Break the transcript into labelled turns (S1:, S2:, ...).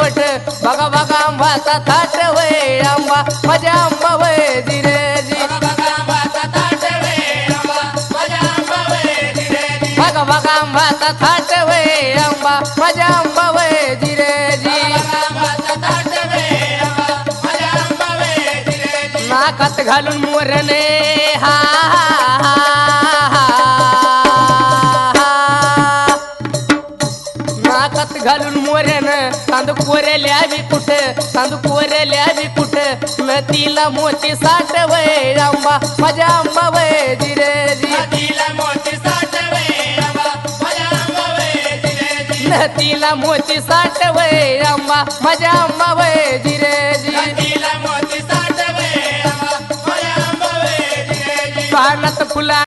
S1: वट बघा बघा आंबाचा थाट वय आंबा माझ्या आंबा वय जिरेजी बघा बघा आंबाचा थाट वय आंबा माझ्या आंबा वय जिरेजी नाकात घालून मोरने हा नाकात घालून मोऱ्यान तांदू कोरेल्या बी कुठ तांदू कोरेल्या बी कुठ नदीला मोती साठ वय आंबा माझ्या आंबा वय जिरेजी नदीला मोती साठ वय आंबा माझ्या आंबा वय जिरेजी कानात फुला